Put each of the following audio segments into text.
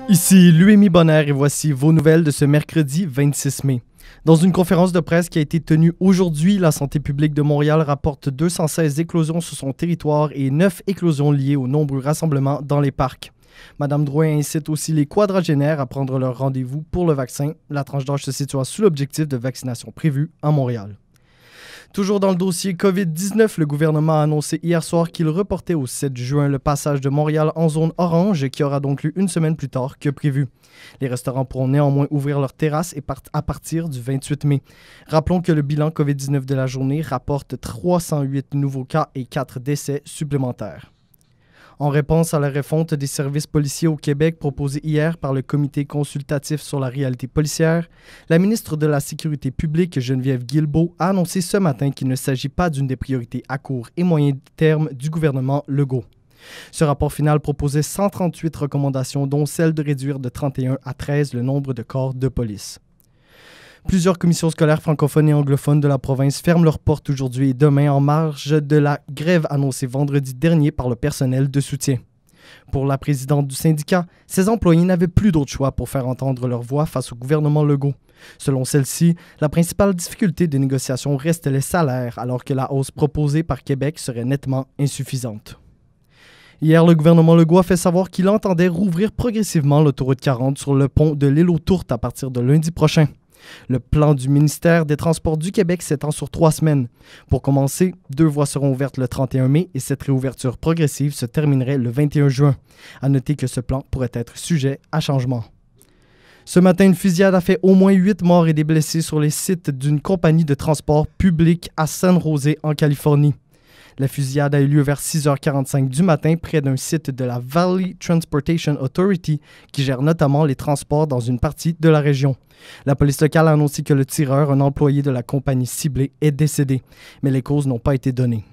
Ici Louis Bonner et voici vos nouvelles de ce mercredi 26 mai. Dans une conférence de presse qui a été tenue aujourd'hui, la santé publique de Montréal rapporte 216 éclosions sur son territoire et 9 éclosions liées aux nombreux rassemblements dans les parcs. Mme Drouin incite aussi les quadragénaires à prendre leur rendez-vous pour le vaccin. La tranche d'âge se situe sous l'objectif de vaccination prévu à Montréal. Toujours dans le dossier COVID-19, le gouvernement a annoncé hier soir qu'il reportait au 7 juin le passage de Montréal en zone orange, qui aura donc lieu une semaine plus tard que prévu. Les restaurants pourront néanmoins ouvrir leurs terrasses à partir du 28 mai. Rappelons que le bilan COVID-19 de la journée rapporte 308 nouveaux cas et 4 décès supplémentaires. En réponse à la refonte des services policiers au Québec proposée hier par le Comité consultatif sur la réalité policière, la ministre de la Sécurité publique, Geneviève Guilbeault, a annoncé ce matin qu'il ne s'agit pas d'une des priorités à court et moyen terme du gouvernement Legault. Ce rapport final proposait 138 recommandations, dont celle de réduire de 31 à 13 le nombre de corps de police. Plusieurs commissions scolaires francophones et anglophones de la province ferment leurs portes aujourd'hui et demain en marge de la grève annoncée vendredi dernier par le personnel de soutien. Pour la présidente du syndicat, ces employés n'avaient plus d'autre choix pour faire entendre leur voix face au gouvernement Legault. Selon celle-ci, la principale difficulté des négociations reste les salaires, alors que la hausse proposée par Québec serait nettement insuffisante. Hier, le gouvernement Legault a fait savoir qu'il entendait rouvrir progressivement l'autoroute 40 sur le pont de l'île aux Tourtes à partir de lundi prochain. Le plan du ministère des Transports du Québec s'étend sur 3 semaines. Pour commencer, 2 voies seront ouvertes le 31 mai et cette réouverture progressive se terminerait le 21 juin. À noter que ce plan pourrait être sujet à changement. Ce matin, une fusillade a fait au moins 8 morts et des blessés sur les sites d'une compagnie de transport public à San José, en Californie. La fusillade a eu lieu vers 6h45 du matin près d'un site de la Valley Transportation Authority qui gère notamment les transports dans une partie de la région. La police locale a annoncé que le tireur, un employé de la compagnie ciblée, est décédé, mais les causes n'ont pas été données.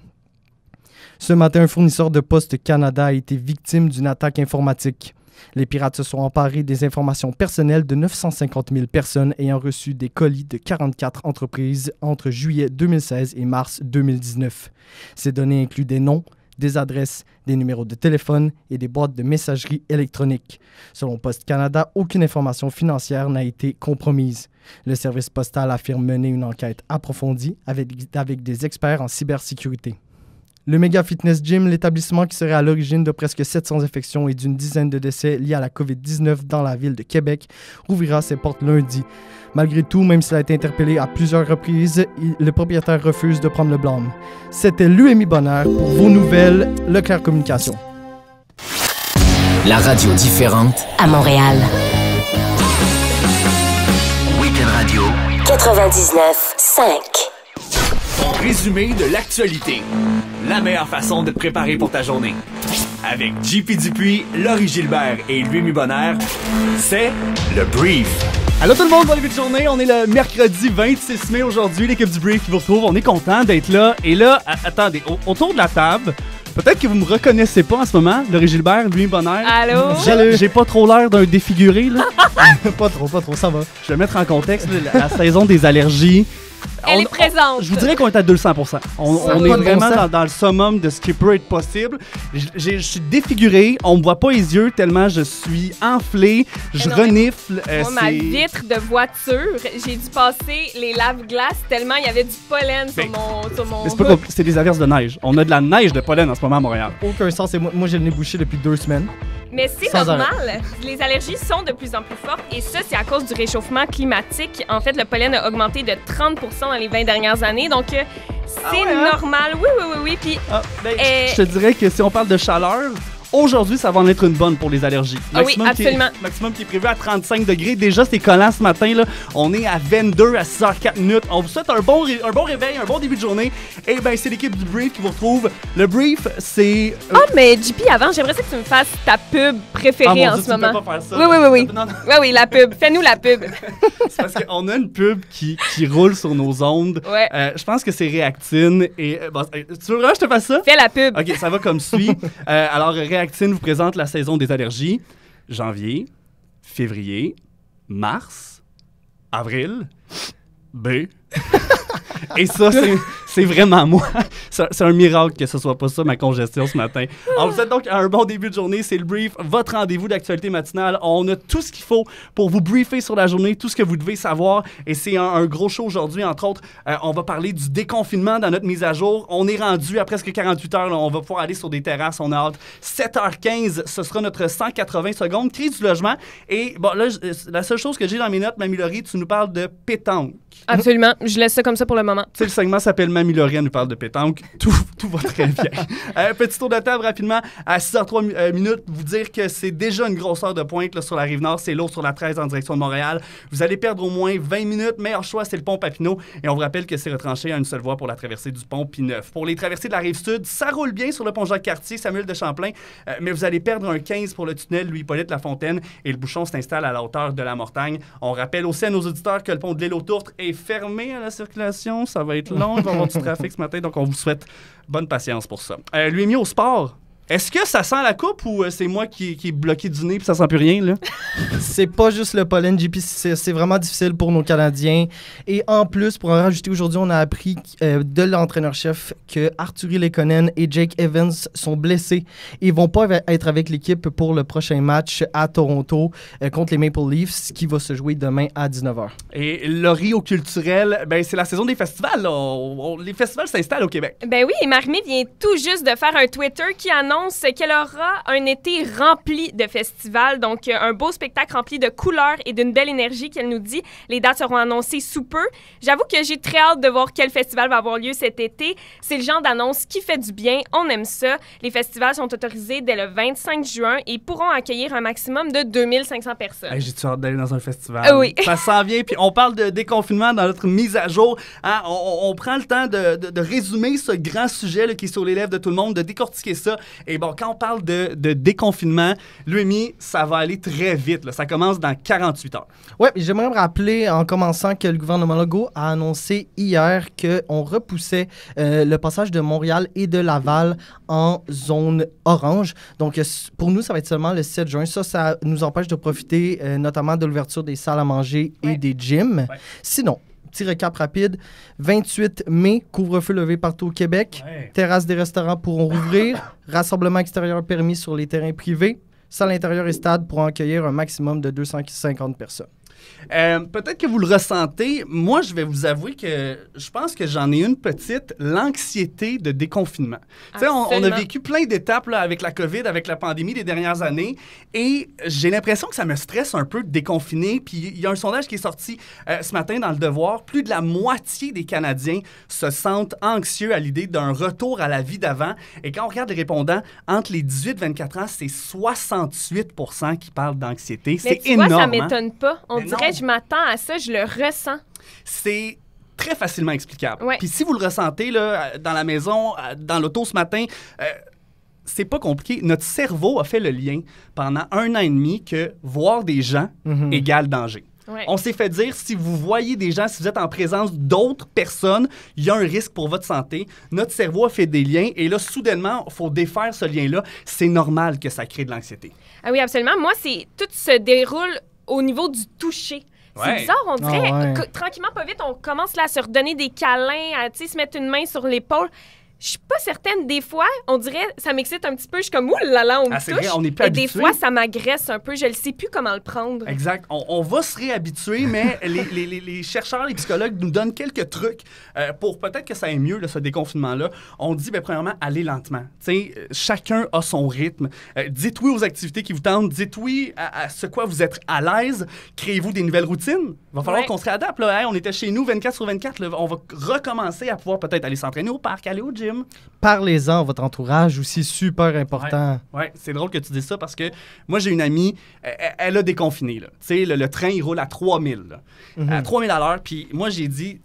Ce matin, un fournisseur de Poste Canada a été victime d'une attaque informatique. Les pirates se sont emparés des informations personnelles de 950 000 personnes ayant reçu des colis de 44 entreprises entre juillet 2016 et mars 2019. Ces données incluent des noms, des adresses, des numéros de téléphone et des boîtes de messagerie électronique. Selon Poste Canada, aucune information financière n'a été compromise. Le service postal affirme mener une enquête approfondie avec des experts en cybersécurité. Le Mega Fitness Gym, l'établissement qui serait à l'origine de presque 700 infections et d'une dizaine de décès liés à la COVID-19 dans la ville de Québec, rouvrira ses portes lundi. Malgré tout, même s'il a été interpellé à plusieurs reprises, le propriétaire refuse de prendre le blâme. C'était Louis Bonner pour vos nouvelles Leclerc Communication. La radio différente à Montréal. Week-end Radio 99.5. Résumé de l'actualité. La meilleure façon de te préparer pour ta journée. Avec JP Dupuis, Laurie Gilbert et Louis Bonner, c'est le Brief. Allô tout le monde, bon début de journée. On est le mercredi 26 mai aujourd'hui. L'équipe du Brief qui vous retrouve. On est content d'être là. Et là, attendez, autour de la table, peut-être que vous me reconnaissez pas en ce moment. Laurie Gilbert, Louis Bonner. Allô? J'ai pas trop l'air d'un défiguré, là. Pas trop, ça va. Je vais mettre en contexte là, la saison des allergies. Elle est présente. Je vous dirais qu'on est à 200%. On est vraiment dans le summum de ce qui peut être possible. Je suis défiguré, on me voit pas les yeux tellement je suis enflé, je renifle. Moi, ma vitre de voiture, j'ai dû passer les lave-glaces tellement il y avait du pollen sur mon c'est pas compliqué, c'est des averses de neige. On a de la neige de pollen en ce moment à Montréal. Aucun sens, et moi j'ai le nez bouché depuis 2 semaines. Mais c'est normal. Les allergies sont de plus en plus fortes et ça, c'est à cause du réchauffement climatique. En fait, le pollen a augmenté de 30% dans les 20 dernières années. Donc, c'est normal. Oui. Puis, je te dirais que si on parle de chaleur, aujourd'hui, ça va en être une bonne pour les allergies. Maximum absolument. Maximum qui est prévu à 35 degrés. Déjà, c'est collant ce matin. Là. On est à 22 à 6h04 minutes. On vous souhaite un bon réveil, un bon début de journée. Et bien, c'est l'équipe du Brief qui vous retrouve. Le Brief, c'est... mais JP, avant, j'aimerais ça que tu me fasses ta pub préférée en ce moment. Tu peux pas faire ça. Oui. Oui, la pub. Fais-nous la pub. C'est parce qu'on a une pub qui roule sur nos ondes. Ouais. Je pense que c'est Réactine. Et, tu veux vraiment que je te fasse ça? Fais la pub. OK, ça va comme suit. Alors, Réactine vous présente la saison des allergies. Janvier, février, mars, avril, B. Et ça, C'est vraiment moi. C'est un miracle que ce soit pas ça, ma congestion ce matin. On vous souhaite donc un bon début de journée. C'est le brief, votre rendez-vous d'actualité matinale. On a tout ce qu'il faut pour vous briefer sur la journée, tout ce que vous devez savoir. Et c'est un gros show aujourd'hui. Entre autres, on va parler du déconfinement dans notre mise à jour. On est rendu à presque 48 heures. Là. On va pouvoir aller sur des terrasses. On a hâte. 7h15, ce sera notre 180 secondes. Crise du logement. Et bon, là, la seule chose que j'ai dans mes notes, Mamie Laurie, tu nous parles de pétanque. Absolument. Je laisse ça comme ça pour le moment. Tu sais, le segment s'appelle Mamie Laurie, elle nous parle de pétanque. Tout va très bien. Petit tour de table rapidement. À 6h03 minutes, vous dire que c'est déjà une grosse heure de pointe là, sur la Rive-Nord. C'est l'eau sur la 13 en direction de Montréal. Vous allez perdre au moins 20 minutes. Meilleur choix, c'est le pont Papineau. Et on vous rappelle que c'est retranché à une seule voie pour la traversée du pont P9. Pour les traversées de la Rive-Sud, ça roule bien sur le pont Jacques-Cartier, Samuel de Champlain, mais vous allez perdre un 15 pour le tunnel Louis-Hippolyte-Lafontaine et le bouchon s'installe à la hauteur de la Mortagne. On rappelle aussi à nos auditeurs que le pont de l'île aux Tourtes est fermé à la circulation. Ça va être long, il va y avoir du trafic ce matin, donc on vous souhaite bonne patience pour ça. Lui mis au sport. Est-ce que ça sent la coupe ou c'est moi qui est bloqué du nez puis ça sent plus rien, là? C'est pas juste le pollen, JP, c'est vraiment difficile pour nos Canadiens. Et en plus, pour en rajouter aujourd'hui, on a appris de l'entraîneur-chef que Artturi Lekonen et Jake Evans sont blessés et vont pas être avec l'équipe pour le prochain match à Toronto contre les Maple Leafs, qui va se jouer demain à 19h. Et Laurie, au culturel, ben c'est la saison des festivals. Là. Les festivals s'installent au Québec. Ben oui, et Marie-Mé vient tout juste de faire un Twitter qui annonce qu'elle aura un été rempli de festivals, donc un beau spectacle rempli de couleurs et d'une belle énergie qu'elle nous dit. Les dates seront annoncées sous peu. J'avoue que j'ai très hâte de voir quel festival va avoir lieu cet été. C'est le genre d'annonce qui fait du bien. On aime ça. Les festivals sont autorisés dès le 25 juin et pourront accueillir un maximum de 2500 personnes. Hey, j'ai-tu hâte d'aller dans un festival? Oui. Ça s'en vient. Puis on parle de déconfinement dans notre mise à jour. Hein? On prend le temps de résumer ce grand sujet là, qui est sur les lèvres de tout le monde, de décortiquer ça. Et bon, quand on parle de déconfinement, l'UMI, ça va aller très vite. Là. Ça commence dans 48 heures. Oui, j'aimerais me rappeler en commençant que le gouvernement Legault a annoncé hier qu'on repoussait le passage de Montréal et de Laval en zone orange. Donc, pour nous, ça va être seulement le 7 juin. Ça nous empêche de profiter notamment de l'ouverture des salles à manger et des gyms. Ouais. Sinon, petit récap rapide. 28 mai, couvre-feu levé partout au Québec. Ouais. Terrasses des restaurants pourront rouvrir. Rassemblement extérieur permis sur les terrains privés. Salle intérieure et stade pourront accueillir un maximum de 250 personnes. Peut-être que vous le ressentez. Moi, je vais vous avouer que je pense que j'en ai une petite, l'anxiété de déconfinement. On a vécu plein d'étapes là, avec la COVID, avec la pandémie des dernières années, et j'ai l'impression que ça me stresse un peu de déconfiner. Puis il y a un sondage qui est sorti ce matin dans Le Devoir. Plus de la moitié des Canadiens se sentent anxieux à l'idée d'un retour à la vie d'avant. Et quand on regarde les répondants, entre les 18 et 24 ans, c'est 68% qui parlent d'anxiété. C'est énorme. Ça m'étonne pas. On dirait que je m'attends à ça, je le ressens. C'est très facilement explicable. Ouais. Puis si vous le ressentez là, dans la maison, dans l'auto ce matin, c'est pas compliqué. Notre cerveau a fait le lien pendant 1 an et demi que voir des gens égale danger. Ouais. On s'est fait dire, si vous voyez des gens, si vous êtes en présence d'autres personnes, il y a un risque pour votre santé. Notre cerveau a fait des liens et là, soudainement, il faut défaire ce lien-là. C'est normal que ça crée de l'anxiété. Ah oui, absolument. Moi, tout se déroule au niveau du toucher. C'est bizarre, on dirait, tranquillement, pas vite, on commence là, à se redonner des câlins, à se mettre une main sur l'épaule. Je suis pas certaine. Des fois, on dirait, ça m'excite un petit peu. Je suis comme, ouh là là, on me touche. Vrai, on n'est plus habitué. Des fois, ça m'agresse un peu. Je ne sais plus comment le prendre. Exact. On va se réhabituer, mais les chercheurs, les psychologues nous donnent quelques trucs pour peut-être que ça aille mieux, là, ce déconfinement-là. On dit, premièrement, allez lentement. Chacun a son rythme. Dites oui aux activités qui vous tentent. Dites oui à ce quoi vous êtes à l'aise. Créez-vous des nouvelles routines. Il va falloir qu'on se réadapte. Là. Hey, on était chez nous 24 sur 24. Là. On va recommencer à pouvoir peut-être aller s'entraîner au parc, aller au gym. Parlez-en à votre entourage aussi, super important. Ouais, c'est drôle que tu dises ça parce que moi, j'ai une amie, elle a déconfiné. Là. Le train, il roule à 3000. À 3000 à l'heure. Puis moi, j'ai dit,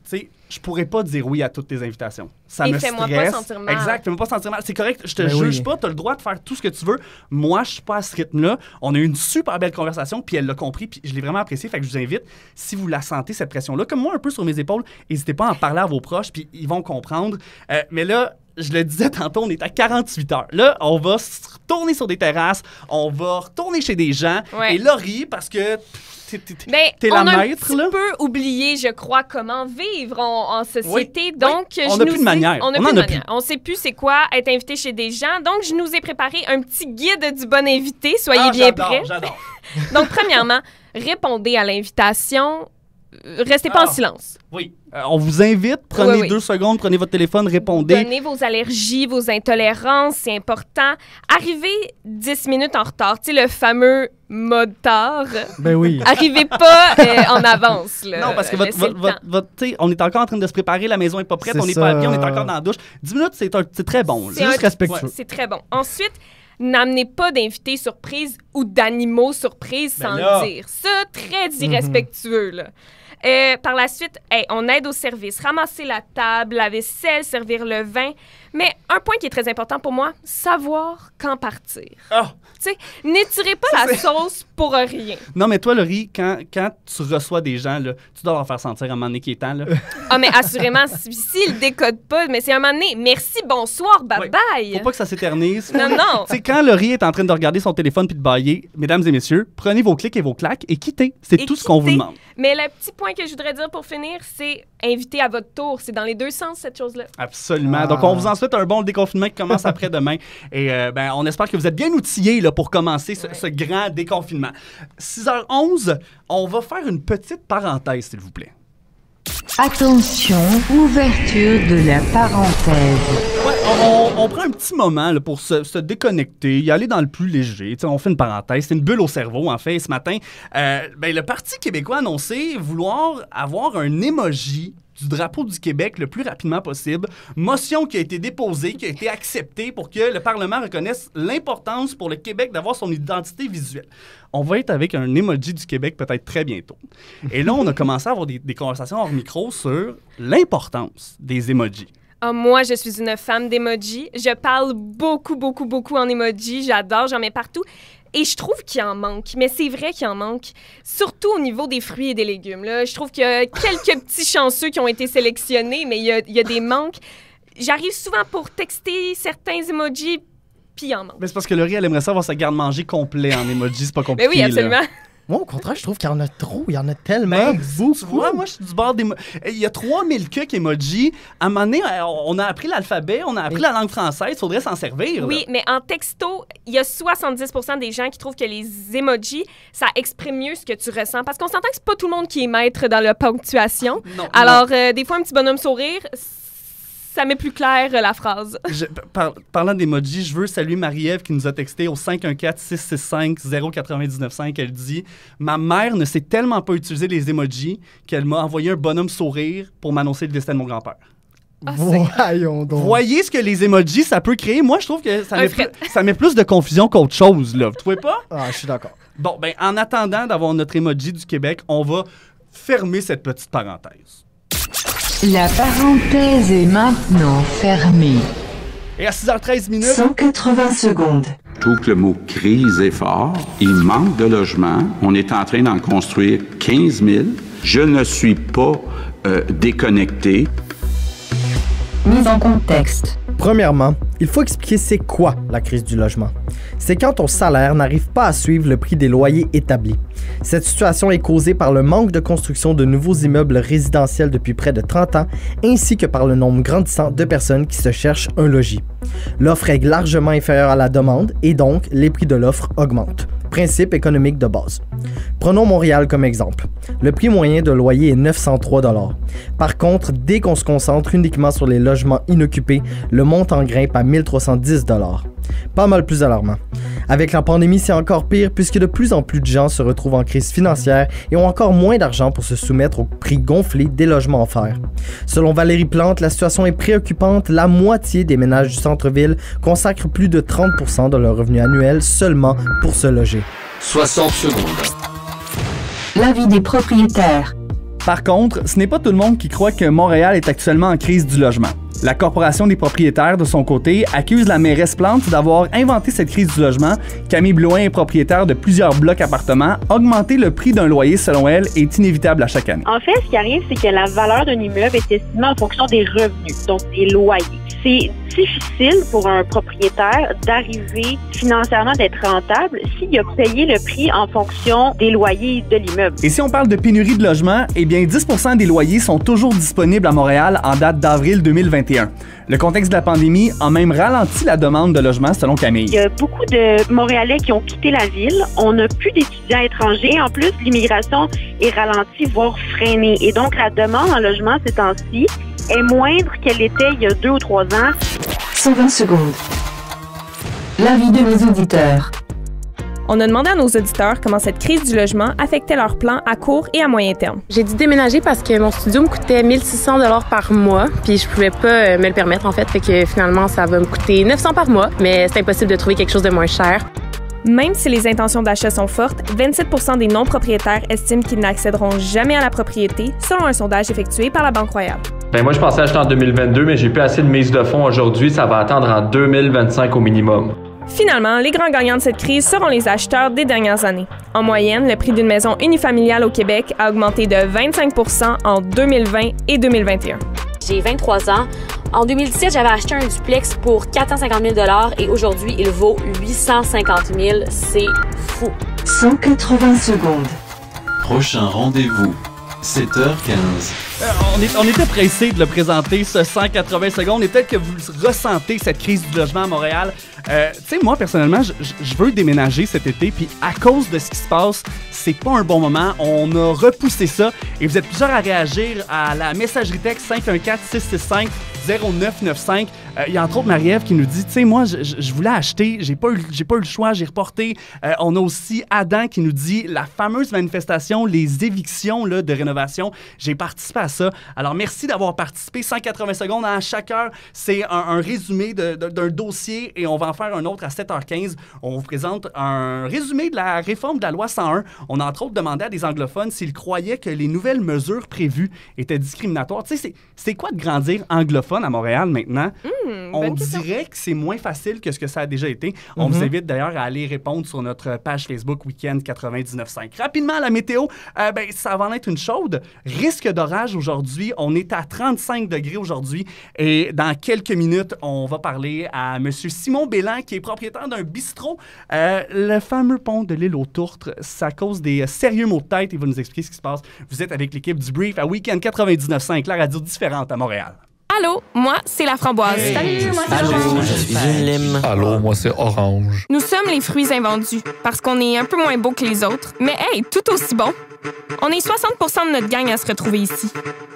je pourrais pas dire oui à toutes tes invitations. Ça me stresse. Fais-moi pas sentir mal. Exact, fais-moi pas sentir mal. C'est correct, je te juge pas, tu as le droit de faire tout ce que tu veux. Moi, je suis pas à ce rythme-là. On a eu une super belle conversation, puis elle l'a compris, puis je l'ai vraiment apprécié. Fait que je vous invite, si vous la sentez, cette pression-là, comme moi, un peu sur mes épaules, n'hésitez pas à en parler à vos proches, puis ils vont comprendre. Mais là, je le disais tantôt, on est à 48 heures. Là, on va se retourner sur des terrasses, on va retourner chez des gens. Ouais. Et Laurie, parce que t'es la on a maître, un petit là? peu oublié, je crois, comment vivre en société. Donc, on n'a plus de manière. On n'a plus de manière. On ne sait plus c'est quoi être invité chez des gens. Donc, je nous ai préparé un petit guide du bon invité. Soyez bien prêts. J'adore. Donc, premièrement, répondez à l'invitation. Restez pas en silence. Oui. On vous invite, prenez Oui. 2 secondes, prenez votre téléphone, répondez. Donnez vos allergies, vos intolérances, c'est important. Arrivez 10 minutes en retard. Tu sais, le fameux mode tard. Ben oui. Arrivez pas en avance. Là. Non, parce que Laissez le temps. t'sais, on est encore en train de se préparer, la maison est pas prête, C'est on n'est ça. pas habillé, on est encore dans la douche. 10 minutes, c'est très bon. là. C'est Juste un- respectueux. C'est très bon. Ensuite, n'amenez pas d'invités surprises ou d'animaux surprises Ben sans là. le dire. Ça, très irrespectueux, là. Par la suite, on aide au service, ramasser la table, la vaisselle, servir le vin. Mais un point qui est très important pour moi, savoir quand partir. Ah! Tu sais, n'étirez pas la sauce pour rien. Non, mais toi, Laurie, quand tu reçois des gens, là, tu dois leur faire sentir à un moment donné qu'il est temps. Là. Ah, mais assurément, s'ils décodent pas, mais c'est un moment donné, merci, bonsoir, bye-bye. Faut pas que ça s'éternise. Non, non. Tu sais, quand Laurie est en train de regarder son téléphone puis de bailler, mesdames et messieurs, prenez vos clics et vos claques et quittez. C'est Et tout ce qu'on vous quittez. demande. Mais le petit point que je voudrais dire pour finir, c'est inviter à votre tour. C'est dans les deux sens, cette chose-là. Absolument. Ah. Donc, on vous en souhaite un bon déconfinement qui commence après-demain. Et on espère que vous êtes bien outillés là, pour commencer ce grand déconfinement. 6h11, on va faire une petite parenthèse, s'il vous plaît. Attention, ouverture de la parenthèse. Ouais, on prend un petit moment là, pour se déconnecter, y aller dans le plus léger. T'sais, on fait une parenthèse, c'est une bulle au cerveau, en fait. Ce matin, le Parti québécois a annoncé vouloir avoir un emoji du drapeau du Québec le plus rapidement possible. Motion qui a été déposée, qui a été acceptée pour que le Parlement reconnaisse l'importance pour le Québec d'avoir son identité visuelle. On va être avec un emoji du Québec peut-être très bientôt. Et là, on a commencé à avoir des conversations hors micro sur l'importance des emojis. Ah, moi, je suis une femme d'emoji. Je parle beaucoup, beaucoup, beaucoup en emoji. J'adore, j'en mets partout. Et je trouve qu'il en manque. Mais c'est vrai qu'il en manque. Surtout au niveau des fruits et des légumes. Là. Je trouve qu'il y a quelques petits chanceux qui ont été sélectionnés, mais il y a des manques. J'arrive souvent pour texter certains emojis, puis il en manque. Mais c'est parce que Laurie, elle aimerait ça avoir sa garde-manger complet en emoji, c'est pas compliqué. Mais oui, absolument. Là. Moi, au contraire, je trouve qu'il y en a trop. Il y en a tellement. Ben, tu vois, moi, je suis du bord des... Il y a 3000 cucs emojis. À un moment donné, on a appris l'alphabet, on a appris la langue française. Il faudrait s'en servir. Oui, mais en texto, il y a 70% des gens qui trouvent que les emojis, ça exprime mieux ce que tu ressens. Parce qu'on s'entend que c'est pas tout le monde qui est maître dans la ponctuation. Non, Alors, des fois, un petit bonhomme sourire, ça met plus clair la phrase. Parlant d'emojis, je veux saluer Marie-Ève qui nous a texté au 514-665-0995. Elle dit « Ma mère ne sait tellement pas utiliser les emojis qu'elle m'a envoyé un bonhomme sourire pour m'annoncer le destin de mon grand-père. » Voyons donc. Voyez ce que les emojis, ça peut créer. Moi, je trouve que Un fret. ça met plus de confusion qu'autre chose. Là. Vous trouvez pas? Ah, je suis d'accord. Bon, ben, en attendant d'avoir notre emoji du Québec, on va fermer cette petite parenthèse. La parenthèse est maintenant fermée. Et à 6h13 minutes, 180 secondes. Je trouve que le mot crise est fort. Il manque de logements. On est en train d'en construire 15 000. Je ne suis pas déconnecté. Mise en contexte. Premièrement, il faut expliquer c'est quoi la crise du logement. C'est quand ton salaire n'arrive pas à suivre le prix des loyers établis. Cette situation est causée par le manque de construction de nouveaux immeubles résidentiels depuis près de 30 ans, ainsi que par le nombre grandissant de personnes qui se cherchent un logis. L'offre est largement inférieure à la demande et donc les prix de l'offre augmentent. Principe économique de base. Prenons Montréal comme exemple. Le prix moyen de loyer est 903 $. Par contre, dès qu'on se concentre uniquement sur les logements inoccupés, le montant grimpe à 1310 $. Pas mal plus alarmant. Avec la pandémie, c'est encore pire puisque de plus en plus de gens se retrouvent en crise financière et ont encore moins d'argent pour se soumettre au prix gonflé des logements offerts. Selon Valérie Plante, la situation est préoccupante. La moitié des ménages du centre-ville consacrent plus de 30% de leur revenu annuel seulement pour se loger. 60 secondes. L'avis des propriétaires. par contre, ce n'est pas tout le monde qui croit que Montréal est actuellement en crise du logement. La Corporation des propriétaires, de son côté, accuse la mairesse Plante d'avoir inventé cette crise du logement. Camille Blouin est propriétaire de plusieurs blocs appartements. Augmenter le prix d'un loyer, selon elle, est inévitable à chaque année. En fait, ce qui arrive, c'est que la valeur d'un immeuble est estimée en fonction des revenus, donc des loyers. C'est difficile pour un propriétaire d'arriver financièrement d'être rentable s'il a payé le prix en fonction des loyers de l'immeuble. Et si on parle de pénurie de logement, eh bien 10% des loyers sont toujours disponibles à Montréal en date d'avril 2021. Le contexte de la pandémie a même ralenti la demande de logement selon Camille. Il y a beaucoup de Montréalais qui ont quitté la ville. On n'a plus d'étudiants étrangers. En plus, l'immigration est ralentie, voire freinée. Et donc, la demande en logement ces temps-ci est moindre qu'elle était il y a 2 ou 3 ans. 120 secondes. L'avis de nos auditeurs. On a demandé à nos auditeurs comment cette crise du logement affectait leurs plans à court et à moyen terme. J'ai dû déménager parce que mon studio me coûtait 1600 $ par mois, puis je pouvais pas me le permettre en fait, fait que finalement ça va me coûter 900 par mois, mais c'est impossible de trouver quelque chose de moins cher. Même si les intentions d'achat sont fortes, 27% des non-propriétaires estiment qu'ils n'accéderont jamais à la propriété, selon un sondage effectué par la Banque Royale. Moi, je pensais acheter en 2022, mais j'ai plus assez de mise de fonds aujourd'hui. Ça va attendre en 2025 au minimum. Finalement, les grands gagnants de cette crise seront les acheteurs des dernières années. En moyenne, le prix d'une maison unifamiliale au Québec a augmenté de 25% en 2020 et 2021. J'ai 23 ans. En 2017, j'avais acheté un duplex pour 450 000 $ et aujourd'hui, il vaut 850 000 $. C'est fou. 180 secondes. Prochain rendez-vous, 7h15. On était pressé de le présenter, ce 180 secondes, et peut-être que vous ressentez cette crise du logement à Montréal. Tu sais, moi, personnellement, je veux déménager cet été, puis à cause de ce qui se passe, c'est pas un bon moment. On a repoussé ça, et vous êtes plusieurs à réagir à la messagerie texte 514-665-0995. Il y a entre autres Marie-Ève qui nous dit, tu sais, moi, je voulais acheter, j'ai pas eu le choix, j'ai reporté. On a aussi Adam qui nous dit, la fameuse manifestation, les évictions là, de rénovation, j'ai participé à ça. Alors, merci d'avoir participé. 180 secondes à chaque heure, c'est un résumé d'un dossier, et on va en faire un autre à 7h15. On vous présente un résumé de la réforme de la loi 101. On a entre autres demandé à des anglophones s'ils croyaient que les nouvelles mesures prévues étaient discriminatoires. Tu sais, c'est quoi de grandir anglophone à Montréal maintenant? On dirait que c'est moins facile que ce que ça a déjà été. On vous invite d'ailleurs à aller répondre sur notre page Facebook Week-end 99.5. Rapidement, la météo, ça va en être une chaude. Risque d'orage aujourd'hui. On est à 35 degrés aujourd'hui. Et dans quelques minutes, on va parler à M. Simon Bélan, qui est propriétaire d'un bistrot. Le fameux pont de l'île aux Tourtres, ça cause des sérieux maux de tête. Il va nous expliquer ce qui se passe. Vous êtes avec l'équipe du Brief à Week-end 99.5, la radio différente à Montréal. Allô, moi, c'est la framboise. Salut, moi, c'est l'orange. Je suis une lime. Allô, moi, c'est orange. Nous sommes les fruits invendus, parce qu'on est un peu moins beau que les autres, mais hey, tout aussi bon. On est 60% de notre gang à se retrouver ici.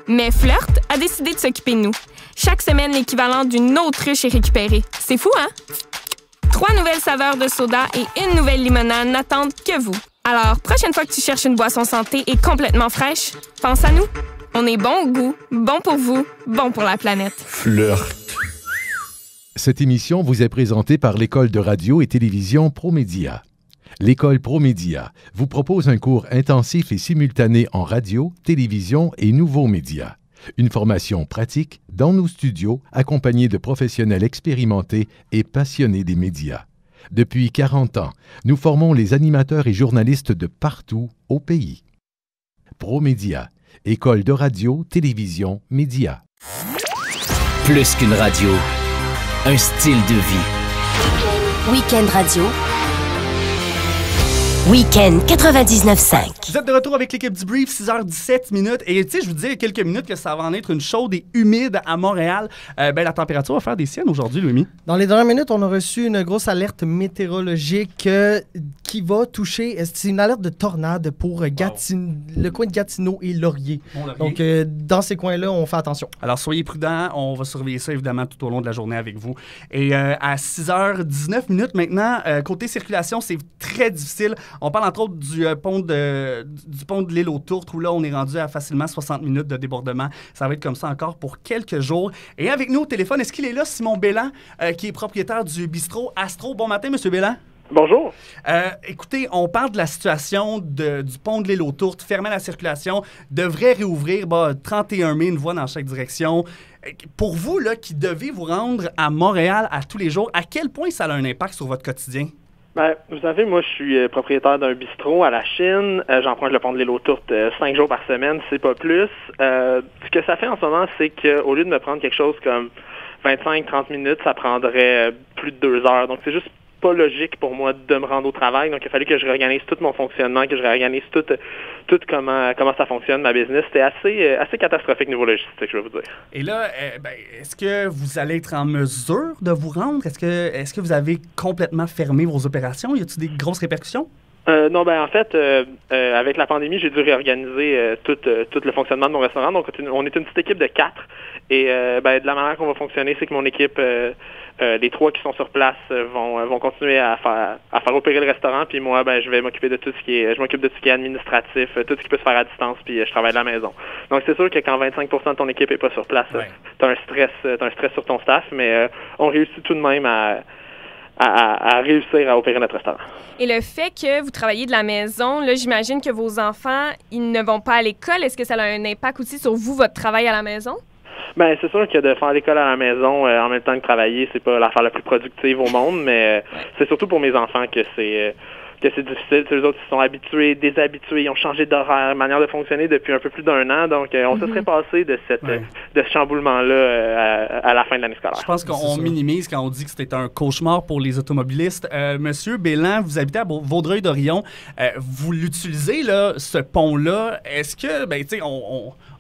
Mais Flirt a décidé de s'occuper de nous. Chaque semaine, l'équivalent d'une autruche est récupérée. C'est fou, hein? 3 nouvelles saveurs de soda et une nouvelle limonade n'attendent que vous. Alors, prochaine fois que tu cherches une boisson santé et complètement fraîche, pense à nous. On est bon au goût, bon pour vous, bon pour la planète. Flirt. Cette émission vous est présentée par l'École de radio et télévision Promédia. L'École Promédia vous propose un cours intensif et simultané en radio, télévision et nouveaux médias. Une formation pratique dans nos studios, accompagnée de professionnels expérimentés et passionnés des médias. Depuis 40 ans, nous formons les animateurs et journalistes de partout au pays. Promédia, École de radio, télévision, médias. Plus qu'une radio, un style de vie. Week-end radio. Week-end 99.5. Vous êtes de retour avec l'équipe du Brief, 6h17 minutes. Et tu sais, je vous disais il y a quelques minutes que ça va en être une chaude et humide à Montréal. La température va faire des siennes aujourd'hui, Louis. Dans les dernières minutes, on a reçu une grosse alerte météorologique qui va toucher. C'est une alerte de tornade pour le coin de Gatineau et Laurier. Donc, dans ces coins-là, on fait attention. Alors, soyez prudents. On va surveiller ça, évidemment, tout au long de la journée avec vous. Et à 6h19 minutes maintenant, côté circulation, c'est très difficile. On parle entre autres du pont de l'île aux Tourtres, où là, on est rendu à facilement 60 minutes de débordement. Ça va être comme ça encore pour quelques jours. Et avec nous au téléphone, est-ce qu'il est là, Simon Bélan, qui est propriétaire du bistrot Astro? Bon matin, M. Bélan. Bonjour. Écoutez, on parle de la situation du pont de l'île aux Tourtres, fermer la circulation, devrait réouvrir 31 mai, une voie dans chaque direction. Pour vous, là, qui devez vous rendre à Montréal à tous les jours, à quel point ça a un impact sur votre quotidien? Vous savez, moi, je suis propriétaire d'un bistrot à la Chine. J'emprunte le pont de l'île aux Tourtres 5 jours par semaine, c'est pas plus. Ce que ça fait en ce moment, c'est qu'au lieu de me prendre quelque chose comme 25-30 minutes, ça prendrait plus de 2 heures. Donc, c'est juste pas logique pour moi de me rendre au travail. Donc, il a fallu que je réorganise tout mon fonctionnement, que je réorganise tout comment ça fonctionne, ma business. C'était assez catastrophique niveau logistique, je vais vous dire. Et là, est-ce que vous allez être en mesure de vous rendre? Est-ce que vous avez complètement fermé vos opérations? Y a-t-il des grosses répercussions? Non, en fait, avec la pandémie, j'ai dû réorganiser tout le fonctionnement de mon restaurant. Donc, on est une petite équipe de 4. Et de la manière qu'on va fonctionner, c'est que mon équipe, les 3 qui sont sur place, vont continuer à faire opérer le restaurant. Puis moi, je vais m'occuper de tout ce qui est, je m'occupe de tout ce qui est administratif, tout ce qui peut se faire à distance. Puis je travaille de la maison. Donc, c'est sûr que quand 25% de ton équipe est pas sur place, t'as un stress sur ton staff. Mais on réussit tout de même à réussir à opérer notre restaurant. Et le fait que vous travaillez de la maison, là, j'imagine que vos enfants, ils ne vont pas à l'école. Est-ce que ça a un impact aussi sur vous, votre travail à la maison? C'est sûr que de faire l'école à la maison en même temps que travailler, c'est pas l'affaire la plus productive au monde, mais c'est surtout pour mes enfants que c'est difficile. Eux autres, ils sont habitués, déshabitués, ils ont changé d'horaire, manière de fonctionner depuis un peu plus d'1 an. Donc, on se serait passé de ce chamboulement-là à la fin de l'année scolaire. Je pense qu'on minimise quand on dit que c'était un cauchemar pour les automobilistes. Monsieur Bélan, vous habitez à Vaudreuil-Dorion. Vous l'utilisez, là, ce pont-là. Est-ce que,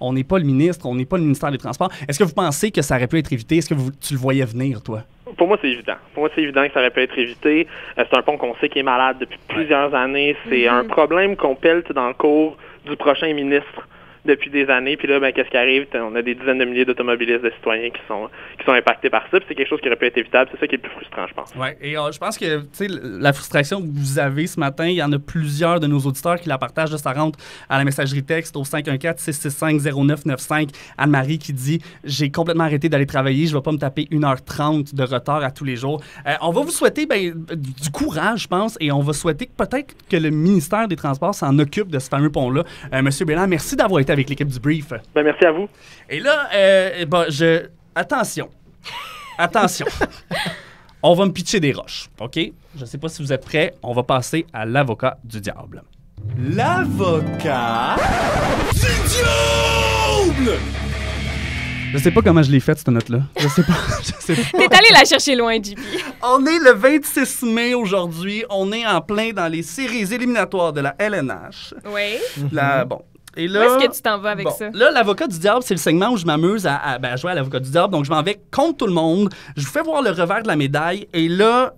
on n'est pas le ministre, on n'est pas le ministère des Transports. Est-ce que vous pensez que ça aurait pu être évité? Est-ce que tu le voyais venir, toi? Pour moi, c'est évident. Pour moi, c'est évident que ça aurait pu être évité. C'est un pont qu'on sait qui est malade depuis plusieurs années. C'est un problème qu'on pèle dans le cours du prochain ministre depuis des années. Puis là, qu'est-ce qui arrive? On a des dizaines de milliers d'automobilistes, de citoyens qui sont impactés par ça. Puis c'est quelque chose qui aurait pu être évitable. C'est ça qui est le plus frustrant, je pense. Oui, et je pense que la frustration que vous avez ce matin, il y en a plusieurs de nos auditeurs qui la partagent. Ça rentre à la messagerie texte au 514-665-0995. Anne-Marie qui dit « J'ai complètement arrêté d'aller travailler. Je ne vais pas me taper 1h30 de retard à tous les jours. » On va vous souhaiter du courage, je pense, et on va souhaiter peut-être que le ministère des Transports s'en occupe de ce fameux pont-là. Monsieur Bélan, merci d'avoir été avec l'équipe du Brief. Merci à vous. Et là, attention. On va me pitcher des roches, OK? Je ne sais pas si vous êtes prêts. On va passer à l'avocat du diable. L'avocat du diable! Je sais pas comment je l'ai faite, cette note-là. Je sais pas. T'es allé la chercher loin, JP. On est le 26 mai aujourd'hui. On est en plein dans les séries éliminatoires de la LNH. Oui. Et là, où est-ce que tu t'en vas avec ça? Là, l'avocat du diable, c'est le segment où je m'amuse à jouer à l'avocat du diable. Donc, je m'en vais contre tout le monde. Je vous fais voir le revers de la médaille. Et là,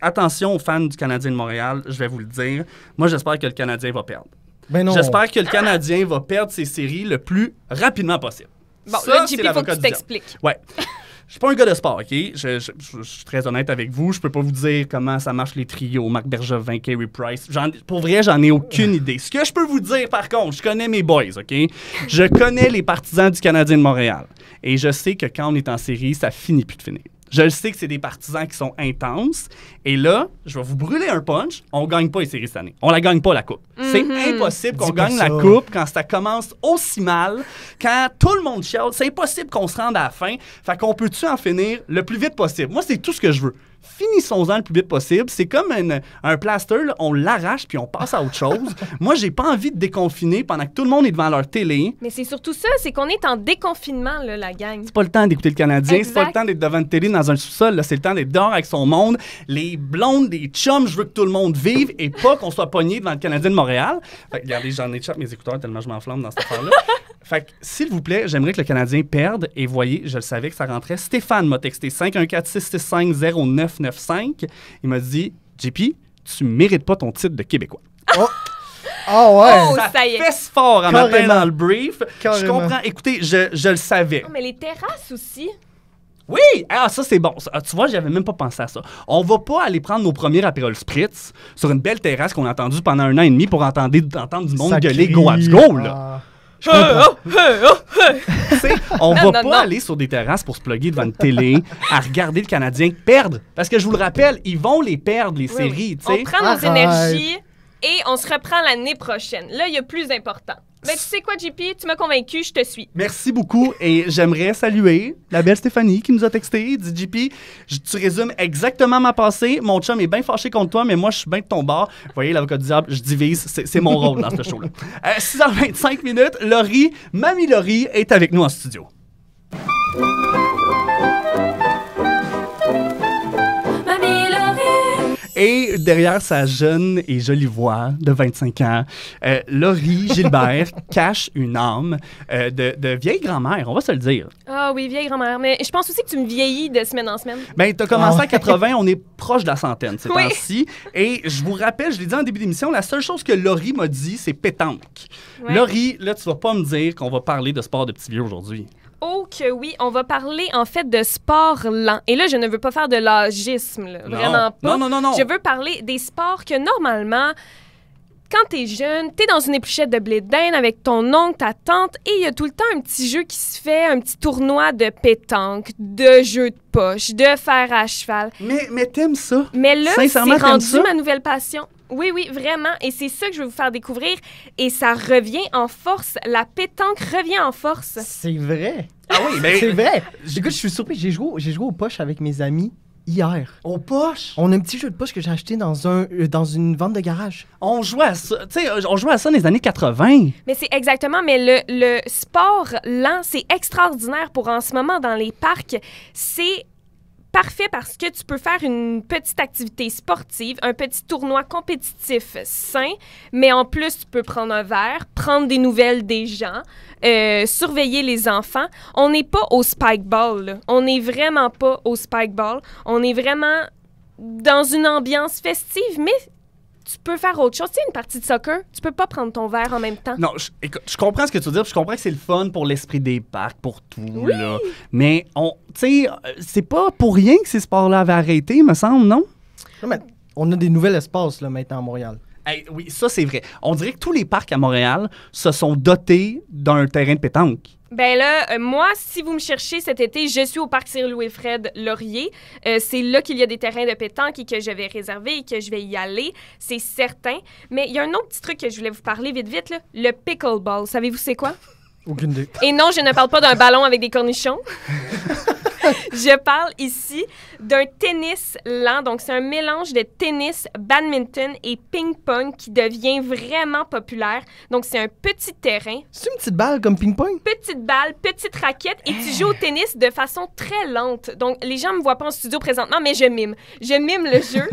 attention aux fans du Canadien de Montréal, je vais vous le dire. Moi, j'espère que le Canadien va perdre. Ben non. J'espère que le Canadien va perdre ses séries le plus rapidement possible. Bon, là, JP, il faut que tu t'expliques. Ouais. Je suis pas un gars de sport, OK? Je suis très honnête avec vous. Je peux pas vous dire comment ça marche les trios, Marc Bergevin, Carey Price. Pour vrai, j'en ai aucune idée. Ce que je peux vous dire, par contre, je connais mes boys, OK? Je connais les partisans du Canadien de Montréal. Et je sais que quand on est en série, ça finit plus de finir. Je le sais que c'est des partisans qui sont intenses. Et là, je vais vous brûler un punch. On gagne pas les séries cette année. On la gagne pas, la coupe. C'est impossible qu'on gagne la coupe quand ça commence aussi mal, quand tout le monde chiale. C'est impossible qu'on se rende à la fin. Fait qu'on peut-tu en finir le plus vite possible? Moi, c'est tout ce que je veux. Finissons-en le plus vite possible. C'est comme un plaster, là, on l'arrache puis on passe à autre chose. Moi, j'ai pas envie de déconfiner pendant que tout le monde est devant leur télé. Mais c'est surtout ça, c'est qu'on est en déconfinement, là, la gang. C'est pas le temps d'écouter le Canadien, Exact. C'est pas le temps d'être devant une télé dans un sous-sol, là. C'est le temps d'être dehors avec son monde. Les blondes, les chums, je veux que tout le monde vive et pas qu'on soit pogné devant le Canadien de Montréal. Fait que, regardez, j'en échappe mes écouteurs tellement je m'enflamme dans cette affaire-là. Fait que, s'il vous plaît, j'aimerais que le Canadien perde. Et voyez, je le savais que ça rentrait. Stéphane m'a texté 514-665-0995. Il m'a dit, JP, tu mérites pas ton titre de Québécois. Oh! Ah ouais! Oh, ça y est. Fesse fort en matin dans le brief. Carrément. Je comprends. Écoutez, je le savais. Non, mais les terrasses aussi. Oui! Ah, ça, c'est bon. Tu vois, j'avais même pas pensé à ça. On va pas aller prendre nos premiers apérols spritz sur une belle terrasse qu'on a entendue pendant 1 an et demi pour entendre du monde Ça gueuler crie. « Go, let's go! » là. On va pas aller sur des terrasses pour se plugger devant une télé à regarder le Canadien perdre. Parce que je vous le rappelle, ils vont les perdre, les séries. On prend nos énergies et on se reprend l'année prochaine. Là, il y a plus important. Mais tu sais quoi, JP? Tu m'as convaincu, je te suis. Merci beaucoup et j'aimerais saluer la belle Stéphanie qui nous a texté. Elle dit, JP, tu résumes exactement ma passée. Mon chum est bien fâché contre toi, mais moi, je suis bien de ton bord. Vous voyez, l'avocat du diable, je divise. C'est mon rôle dans ce show-là. 6h25 minutes, Mamie Laurie est avec nous en studio. Et derrière sa jeune et jolie voix de 25 ans, Laurie Gilbert cache une âme de vieille grand-mère, on va se le dire. Ah oui, vieille grand-mère. Mais je pense aussi que tu me vieillis de semaine en semaine. Ben, t'as commencé à 80, on est proche de la centaine ces Oui. temps-ci. Et je vous rappelle, je l'ai dit en début d'émission, la seule chose que Laurie m'a dit, c'est pétanque. Ouais. Laurie, là, tu vas pas me dire qu'on va parler de sport de petits vieux aujourd'hui. Oh que oui, on va parler en fait de sport lent. Et là, je ne veux pas faire de l'agisme, là. Non. Vraiment pas. Non. Je veux parler des sports que normalement, quand t'es jeune, t'es dans une épluchette de blé d'Inde avec ton oncle, ta tante, et il y a tout le temps un petit jeu qui se fait, un petit tournoi de pétanque, de jeu de poche, de fer à cheval. Mais t'aimes ça? Mais là, c'est Sincèrement, t'aimes rendu ça? ma nouvelle passion. Oui, oui, vraiment. Et c'est ça que je veux vous faire découvrir. Et ça revient en force. La pétanque revient en force. C'est vrai. Ah oui, mais... C'est vrai. Écoute, je suis surpris. J'ai joué aux poches avec mes amis hier. Aux poches? On a un petit jeu de poche que j'ai acheté dans une vente de garage. On jouait à ça, tu sais, on jouait à ça dans les années 80. Mais c'est exactement, mais le sport lent, c'est extraordinaire pour en ce moment dans les parcs. C'est parfait parce que tu peux faire une petite activité sportive, un petit tournoi compétitif sain, mais en plus, tu peux prendre un verre, prendre des nouvelles des gens, surveiller les enfants. On n'est pas au spike ball, là. On n'est vraiment pas au spike ball. On est vraiment dans une ambiance festive, mais tu peux faire autre chose. Tu sais, une partie de soccer, tu peux pas prendre ton verre en même temps. Non, écoute, je comprends ce que tu veux dire, puis je comprends que c'est le fun pour l'esprit des parcs, pour tout, Oui. là. Mais, tu sais, c'est pas pour rien que ces sports-là avaient arrêté, me semble, non? Non, mais on a des nouveaux espaces là, maintenant à Montréal. Hey, oui, ça, c'est vrai. On dirait que tous les parcs à Montréal se sont dotés d'un terrain de pétanque. Ben là, moi, si vous me cherchez cet été, je suis au parc Cyril-Wilfred Laurier. C'est là qu'il y a des terrains de pétanque et que je vais réserver et que je vais y aller, c'est certain. Mais il y a un autre petit truc que je voulais vous parler vite, là. Le pickleball. Savez-vous c'est quoi? Aucune idée. Et non, je ne parle pas d'un ballon avec des cornichons. Je parle ici d'un tennis lent. Donc, c'est un mélange de tennis, badminton et ping-pong qui devient vraiment populaire. Donc, c'est un petit terrain. C'est une petite balle comme ping-pong? Petite balle, petite raquette et tu joues au tennis de façon très lente. Donc, les gens ne me voient pas en studio présentement, mais je mime. Je mime le jeu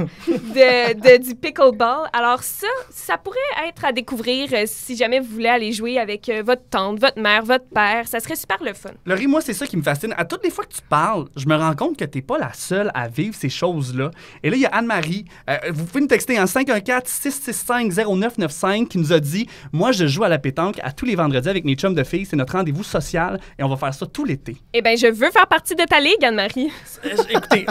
du pickleball. Alors ça pourrait être à découvrir si jamais vous voulez aller jouer avec votre tante, votre mère, votre père. Ça serait super le fun. Laurie, moi, c'est ça qui me fascine. À toutes les fois que tu parles, je me rends compte que t'es pas la seule à vivre ces choses-là. Et là, il y a Anne-Marie. Vous pouvez nous texter en 514-665-0995 qui nous a dit « Moi, je joue à la pétanque à tous les vendredis avec mes chums de filles. C'est notre rendez-vous social et on va faire ça tout l'été. » Eh bien, je veux faire partie de ta ligue, Anne-Marie. Écoutez,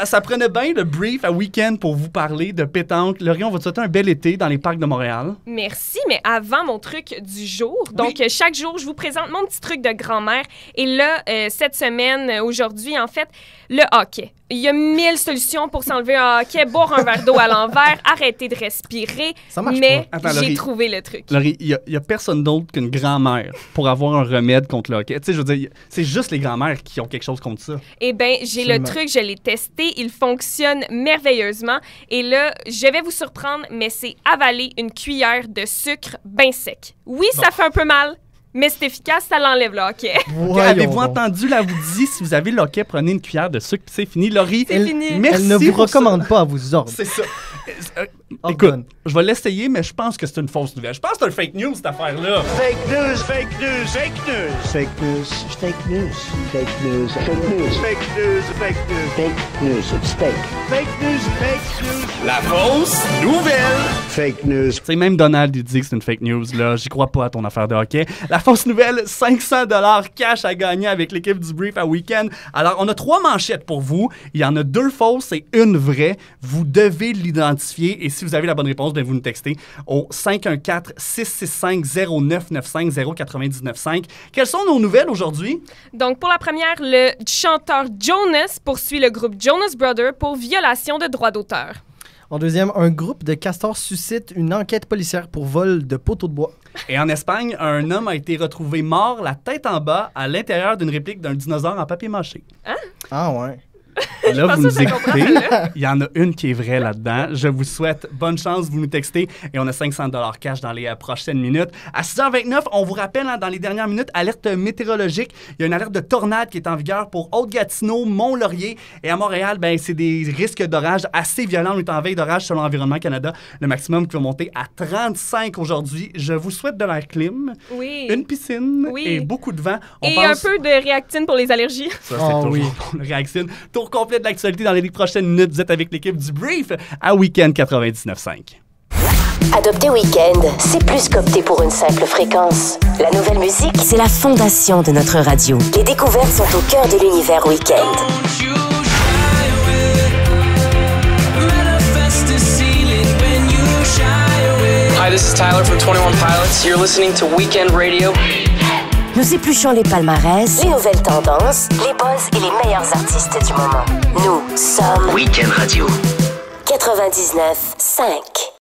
ça prenait bien le brief à week-end pour vous parler de pétanque. Laurie, on va te souhaiter un bel été dans les parcs de Montréal. Merci, mais avant mon truc du jour, donc chaque jour, je vous présente mon petit truc de grand-mère. Et là, cette semaine, aujourd'hui, en fait, le hockey. Il y a 1000 solutions pour s'enlever un hockey, boire un verre d'eau à l'envers, arrêter de respirer, ça marche mais pas. Attends, j'ai Laurie, trouvé le truc. Laurie, il y a personne d'autre qu'une grand-mère pour avoir un remède contre le hockey. Tu sais, je veux dire, c'est juste les grand-mères qui ont quelque chose contre ça. Eh bien, j'ai le truc, je l'ai testé, il fonctionne merveilleusement. Et là, je vais vous surprendre, mais c'est avaler une cuillère de sucre bien sec. Oui, ça fait un peu mal, mais c'est efficace, ça l'enlève le hockey. Avez-vous entendu la vous dit, si vous avez le hockey, prenez une cuillère de sucre, puis c'est fini. Laurie, c'est fini. Merci. Elle ne vous recommande pas à vous ordres. C'est ça. Écoute, je vais l'essayer, mais je pense que c'est une fausse nouvelle. Je pense que c'est un fake news, cette affaire-là. Fake news, fake news, fake news. Fake news, fake news, fake news, fake news, fake news, fake news, fake news, it's fake. Fake news, fake news. La fausse nouvelle. Fake news. C'est même Donald qui dit que c'est une fake news, là. J'y crois pas à ton affaire de hockey. La fausse nouvelle, 500$ cash à gagner avec l'équipe du Brief à Week-end. Alors, on a 3 manchettes pour vous. Il y en a 2 fausses et une vraie. Vous devez l'identifier. Et si vous avez la bonne réponse, bien, vous nous textez au 514-665-0995-099.5. Quelles sont nos nouvelles aujourd'hui? Donc, pour la première, le chanteur Jonas poursuit le groupe Jonas Brothers pour violation de droits d'auteur. En deuxième, un groupe de castors suscite une enquête policière pour vol de poteaux de bois. Et en Espagne, un homme a été retrouvé mort, la tête en bas, à l'intérieur d'une réplique d'un dinosaure en papier mâché. Hein? Ah ouais. Là, vous Je nous pense que je comprends écoutez. celle-là. Il y en a une qui est vraie là-dedans. Je vous souhaite bonne chance. Vous nous textez et on a 500 $ cash dans les prochaines minutes. À 6h29, on vous rappelle, dans les dernières minutes, alerte météorologique. Il y a une alerte de tornade qui est en vigueur pour Haute-Gatineau, Mont-Laurier. Et à Montréal, ben, c'est des risques d'orage assez violents. On est en veille d'orage selon Environnement Canada. Le maximum qui va monter à 35 aujourd'hui. Je vous souhaite de l'air clim, Oui. une piscine Oui. et beaucoup de vent. On Et pense... un peu de réactine pour les allergies. Ça, c'est toujours bon, le Réactine. Tour complet de l'actualité dans les prochaines minutes. Vous êtes avec l'équipe du Brief à Week-end 99.5. Adopter Week-end, c'est plus qu'opter pour une simple fréquence. La nouvelle musique, c'est la fondation de notre radio. Les découvertes sont au cœur de l'univers Week-end. Hi, this is Tyler from 21 Pilots. You're listening to Weekend Radio. Nous épluchons les palmarès, les nouvelles tendances, les buzz et les meilleurs artistes du moment. Nous sommes Week-end Radio. 99.5.